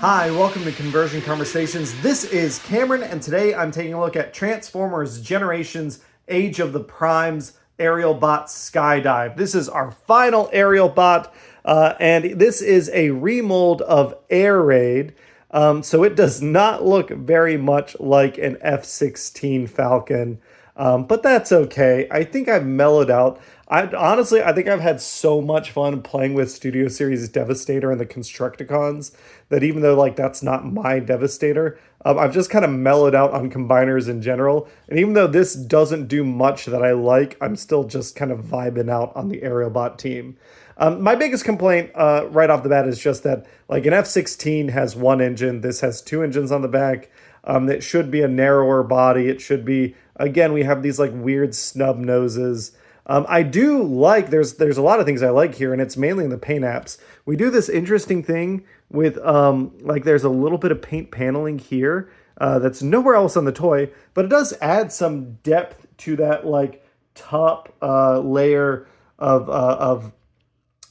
Hi, welcome to Conversion Conversations. This is Cameron, and today I'm taking a look at Transformers Generations Age of the Primes Aerialbot Skydive. This is our final Aerialbot, and this is a remold of Air Raid. So it does not look very much like an F-16 Falcon, but that's okay. I think I've mellowed out. I think I've had so much fun playing with Studio Series Devastator and the Constructicons that even though that's not my Devastator, I've just kind of mellowed out on combiners in general. And even though this doesn't do much that I like, I'm still just kind of vibing out on the Aerialbot team. My biggest complaint right off the bat is just that an F-16 has one engine. This has two engines on the back. It should be a narrower body. It should be, again, we have these weird snub noses. I do like, there's a lot of things I like here, and it's mainly in the paint apps. We do this interesting thing with, there's a little bit of paint paneling here that's nowhere else on the toy, but it does add some depth to that, top layer of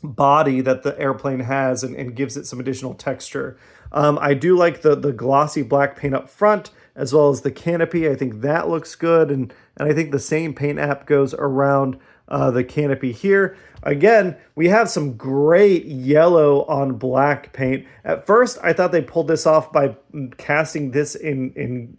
body that the airplane has and gives it some additional texture. I do like the glossy black paint up front, as well as the canopy. I think that looks good, and I think the same paint app goes around the canopy here. Again, we have some great yellow on black paint. At first, I thought they pulled this off by casting this in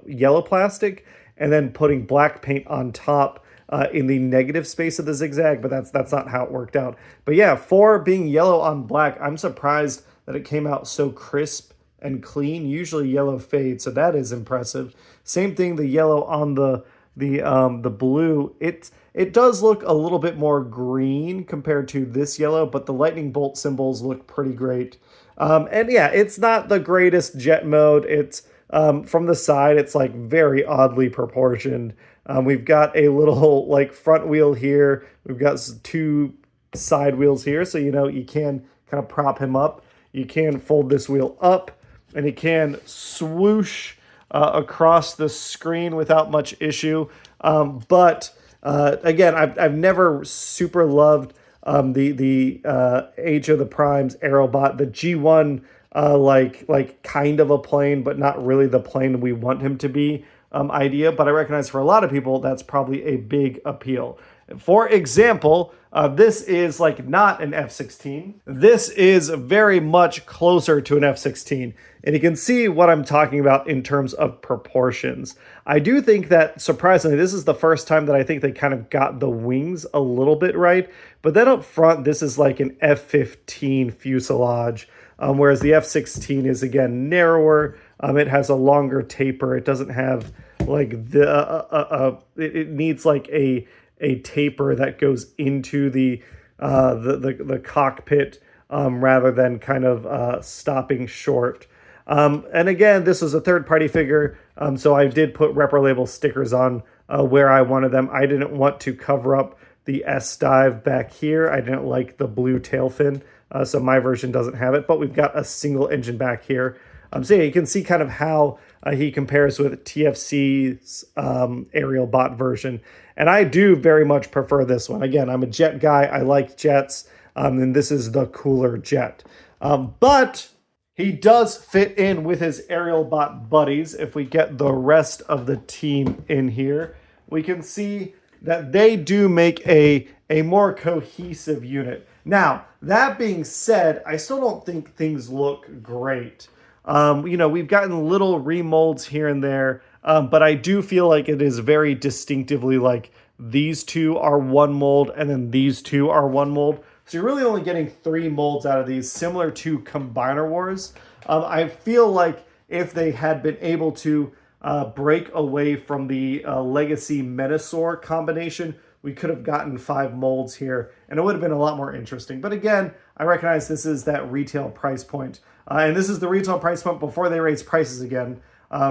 yellow plastic and then putting black paint on top in the negative space of the zigzag, but that's not how it worked out. But yeah, for being yellow on black, I'm surprised that it came out so crisp and clean. Usually yellow fades, so that is impressive. Same thing, the yellow on the blue. It does look a little bit more green compared to this yellow, but the lightning bolt symbols look pretty great. And yeah, it's not the greatest jet mode. It's from the side, it's very oddly proportioned. We've got a little front wheel here. We've got two side wheels here, so you can kind of prop him up. You can fold this wheel up, and you can swoosh across the screen without much issue. But again, I've never super loved the Age of the Primes Aerialbot, the G1 kind of a plane, but not really the plane we want him to be idea. But I recognize for a lot of people that's probably a big appeal. For example, this is not an F-16. This is very much closer to an F-16. And you can see what I'm talking about in terms of proportions. I do think that, surprisingly, this is the first time that I think they kind of got the wings a little bit right. But then up front, this is an F-15 fuselage, whereas the F-16 is, again, narrower. It has a longer taper. It doesn't have it needs a taper that goes into the cockpit rather than kind of stopping short. And again, this is a third-party figure, so I did put repro label stickers on where I wanted them. I didn't want to cover up the S-dive back here. I didn't like the blue tail fin, so my version doesn't have it, but we've got a single engine back here. So yeah, you can see kind of how he compares with TFC's Aerialbot version. And I do very much prefer this one. Again, I'm a jet guy. I like jets, and this is the cooler jet. But he does fit in with his Aerialbot buddies. If we get the rest of the team in here, we can see that they do make a more cohesive unit. Now, that being said, I still don't think things look great. We've gotten little remolds here and there, but I do feel like it is very distinctively these two are one mold and then these two are one mold. So you're really only getting three molds out of these, similar to Combiner Wars. I feel like if they had been able to break away from the Legacy Metasaur combination, we could have gotten 5 molds here, and it would have been a lot more interesting. But again, I recognize this is that retail price point. And this is the retail price point before they raise prices again.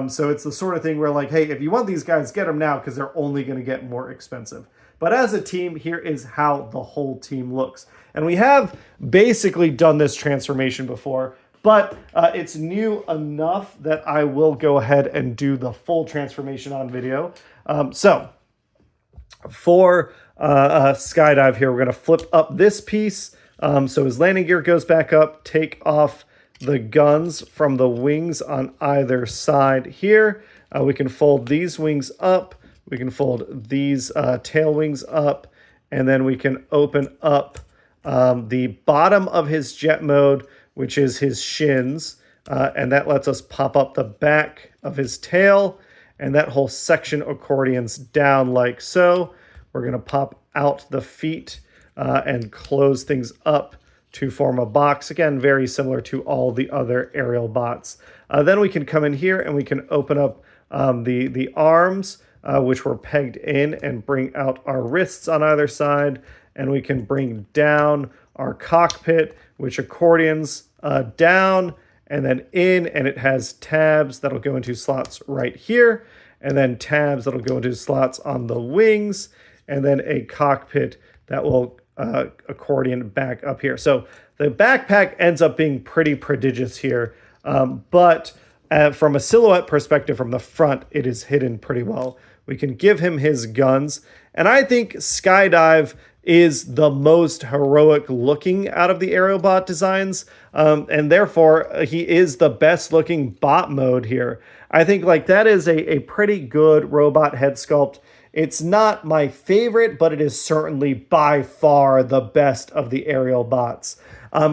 So it's the sort of thing where hey, if you want these guys, get them now because they're only going to get more expensive. But as a team, here is how the whole team looks. And we have basically done this transformation before, but it's new enough that I will go ahead and do the full transformation on video. So for Skydive here, we're going to flip up this piece. So his landing gear goes back up, take off the guns from the wings on either side here. We can fold these wings up. We can fold these tail wings up. And then we can open up the bottom of his jet mode, which is his shins. And that lets us pop up the back of his tail. And that whole section accordions down like so. We're going to pop out the feet and close things up to form a box. Again, very similar to all the other aerial bots. Then we can come in here and we can open up the arms, which were pegged in, and bring out our wrists on either side. And we can bring down our cockpit, which accordions down and then in, and it has tabs that'll go into slots right here, and then tabs that'll go into slots on the wings, and then a cockpit that will accordion back up here. So the backpack ends up being pretty prodigious here, but from a silhouette perspective from the front, it is hidden pretty well. We can give him his guns, and I think Skydive is the most heroic looking out of the Aerialbot designs, and therefore he is the best looking bot mode here. I think like that is a pretty good robot head sculpt. It's not my favorite, but it is certainly by far the best of the aerial bots.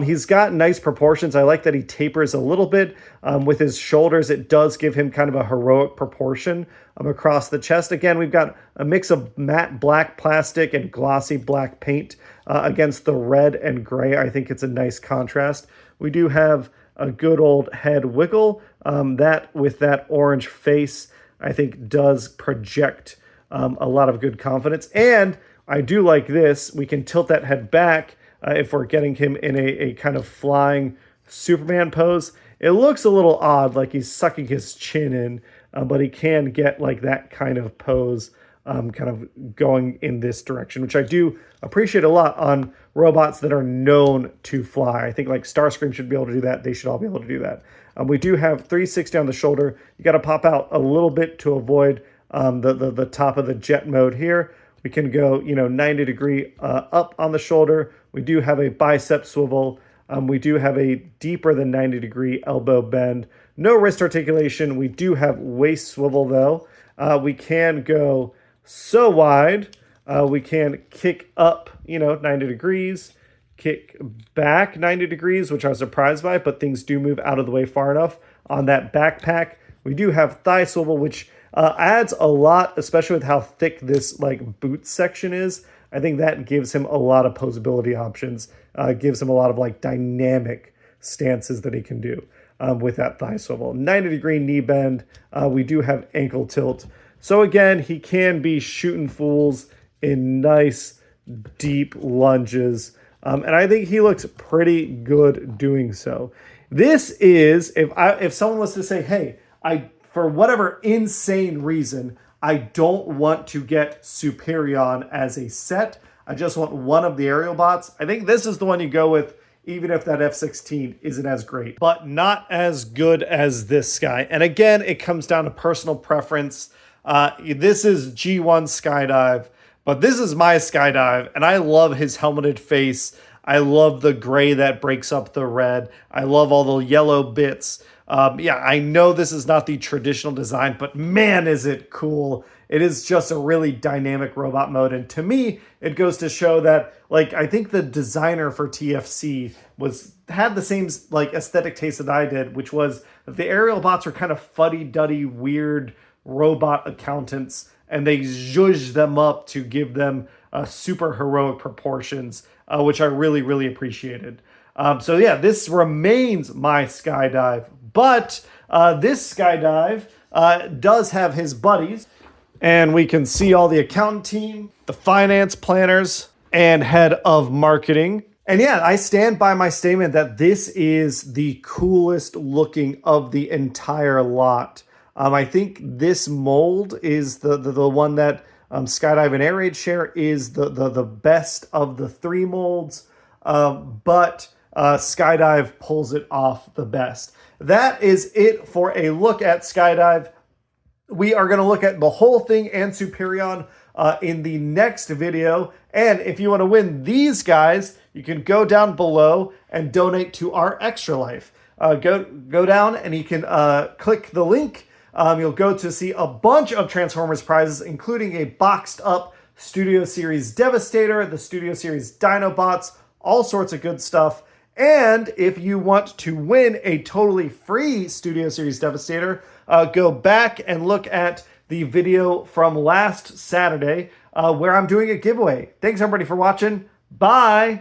He's got nice proportions. I like that he tapers a little bit with his shoulders. It does give him kind of a heroic proportion across the chest. Again, we've got a mix of matte black plastic and glossy black paint against the red and gray. I think it's a nice contrast. We do have a good old head wiggle. That with that orange face, I think does project a lot of good confidence. And I do like this. We can tilt that head back if we're getting him in a kind of flying Superman pose. It looks a little odd, like he's sucking his chin in, but he can get like that kind of pose kind of going in this direction, which I do appreciate a lot on robots that are known to fly. I think like Starscream should be able to do that. They should all be able to do that. We do have 360 on the shoulder. You got to pop out a little bit to avoid the top of the jet mode here. We can go, 90 degree up on the shoulder. We do have a bicep swivel. We do have a deeper than 90 degree elbow bend. No wrist articulation. We do have waist swivel though. We can go so wide. We can kick up, 90 degrees, kick back 90 degrees, which I was surprised by, but things do move out of the way far enough on that backpack. We do have thigh swivel, which adds a lot, especially with how thick this like boot section is. I think that gives him a lot of posability options, gives him a lot of like dynamic stances that he can do with that thigh swivel. 90 degree knee bend. We do have ankle tilt. So again, he can be shooting fools in nice deep lunges. And I think he looks pretty good doing so. This is, if someone was to say, hey, for whatever insane reason, I don't want to get Superion as a set. I just want one of the aerial bots. I think this is the one you go with, even if that F-16 isn't as great, but not as good as this guy. And again, it comes down to personal preference. This is G1 Skydive, but this is my Skydive, and I love his helmeted face. I love the gray that breaks up the red. I love all the yellow bits. Yeah, I know this is not the traditional design, but man, is it cool. It is just a really dynamic robot mode. And to me, it goes to show that, like, I think the designer for TFC had the same, like, aesthetic taste that I did, which was that the aerial bots were kind of fuddy-duddy, weird robot accountants, and they zhuzhed them up to give them super heroic proportions, which I really, really appreciated. So yeah, this remains my Skydive, but this Skydive does have his buddies, and we can see all the accountant team, the finance planners, and head of marketing. And yeah, I stand by my statement that this is the coolest looking of the entire lot. I think this mold is the one that Skydive and Air Raid share is the best of the three molds, but Skydive pulls it off the best. That is it for a look at Skydive. We are going to look at the whole thing and Superion in the next video. And if you want to win these guys, you can go down below and donate to our Extra Life. go down and you can click the link. You'll go to see a bunch of Transformers prizes, including a boxed up Studio Series Devastator, the Studio Series Dinobots, all sorts of good stuff. And if you want to win a totally free Studio Series Devastator, go back and look at the video from last Saturday where I'm doing a giveaway. Thanks everybody for watching. Bye!